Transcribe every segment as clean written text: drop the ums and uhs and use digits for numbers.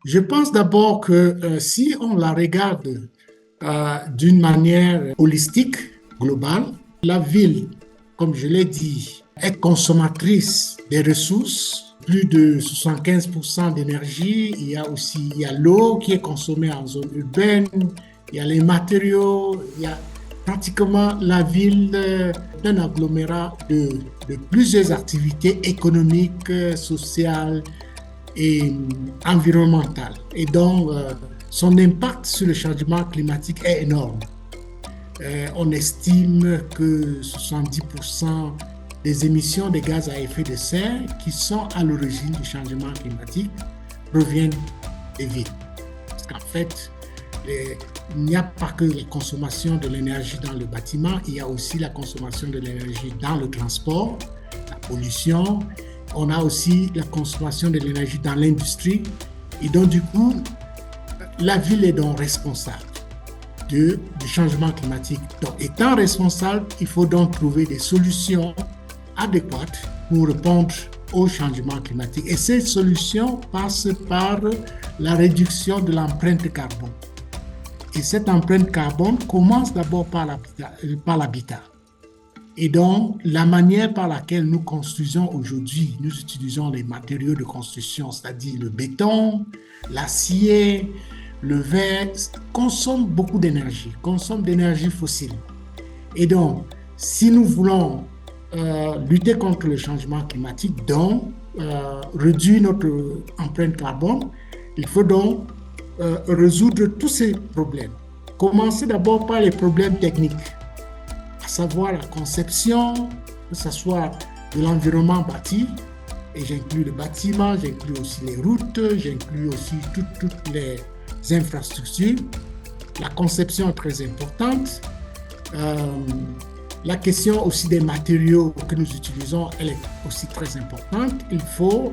Je pense d'abord que si on la regarde d'une manière holistique, globale, la ville, comme je l'ai dit, est consommatrice des ressources, plus de 75% d'énergie. Il y a l'eau qui est consommée en zone urbaine, il y a les matériaux, il y a pratiquement la ville d'un agglomérat de plusieurs activités économiques, sociales et environnementales. Et donc, son impact sur le changement climatique est énorme. On estime que 70% des émissions de gaz à effet de serre qui sont à l'origine du changement climatique proviennent des villes. Parce qu'en fait, il n'y a pas que la consommation de l'énergie dans le bâtiment, il y a aussi la consommation de l'énergie dans le transport, la pollution. On a aussi la consommation de l'énergie dans l'industrie. Et donc, du coup, la ville est donc responsable du changement climatique. Donc, étant responsable, il faut donc trouver des solutions adéquates pour répondre au changement climatique. Et ces solutions passent par la réduction de l'empreinte carbone. Et cette empreinte carbone commence d'abord par l'habitat. Et donc, la manière par laquelle nous construisons aujourd'hui, nous utilisons les matériaux de construction, c'est-à-dire le béton, l'acier, le verre, consomme beaucoup d'énergie, consomme d'énergie fossile. Et donc, si nous voulons lutter contre le changement climatique, donc réduire notre empreinte carbone, il faut donc résoudre tous ces problèmes. Commencer d'abord par les problèmes techniques, à savoir la conception, que ce soit de l'environnement bâti, et j'inclus le bâtiment, j'inclus aussi les routes, j'inclus aussi toutes les infrastructures. La conception est très importante. La question aussi des matériaux que nous utilisons, elle est aussi très importante. Il faut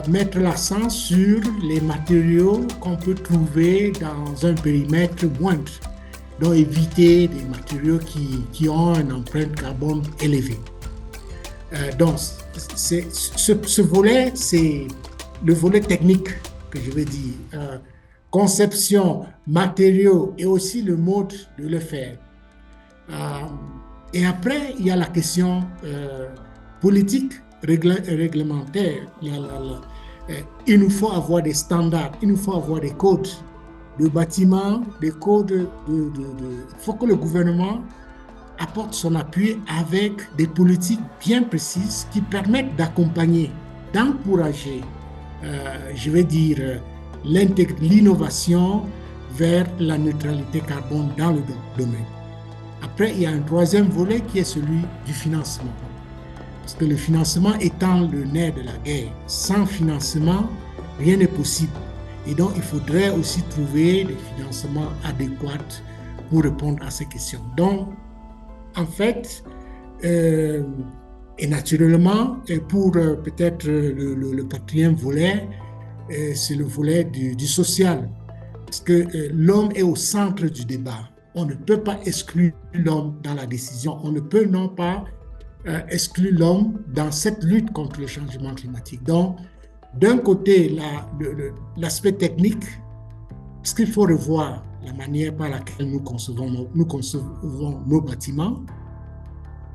mettre l'accent sur les matériaux qu'on peut trouver dans un périmètre moindre, donc éviter des matériaux qui ont une empreinte carbone élevée. Donc, ce volet, c'est le volet technique que je veux dire. Conception, matériaux et aussi le mode de le faire. Et après, il y a la question politique, réglementaire. Il nous faut avoir des standards, il nous faut avoir des codes de bâtiment, des codes il faut que le gouvernement apporte son appui avec des politiques bien précises qui permettent d'accompagner, d'encourager, je vais dire, l'innovation vers la neutralité carbone dans le domaine. Après, il y a un troisième volet qui est celui du financement. Parce que le financement étant le nerf de la guerre, sans financement, rien n'est possible. Et donc, il faudrait aussi trouver des financements adéquats pour répondre à ces questions. Donc, en fait, et naturellement, et pour peut-être le quatrième volet, c'est le volet du social. Parce que l'homme est au centre du débat. On ne peut pas exclure l'homme dans la décision. On ne peut non pas exclure l'homme dans cette lutte contre le changement climatique. Donc, d'un côté, l'aspect technique, parce qu'il faut revoir la manière par laquelle nous concevons nos bâtiments.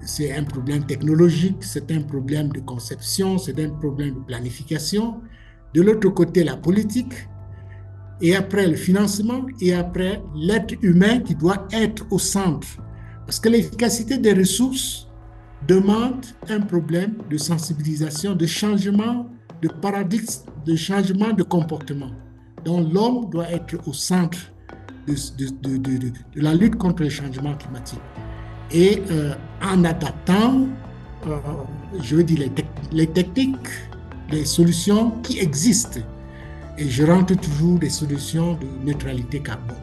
C'est un problème technologique, c'est un problème de conception, c'est un problème de planification. De l'autre côté, la politique, et après le financement, et après l'être humain qui doit être au centre. Parce que l'efficacité des ressources demande un problème de sensibilisation, de changement de paradigme, de changement de comportement. Donc l'homme doit être au centre de la lutte contre le changement climatique. Et en adaptant, je veux dire, les techniques, les solutions qui existent. Et je rentre toujours des solutions de neutralité carbone.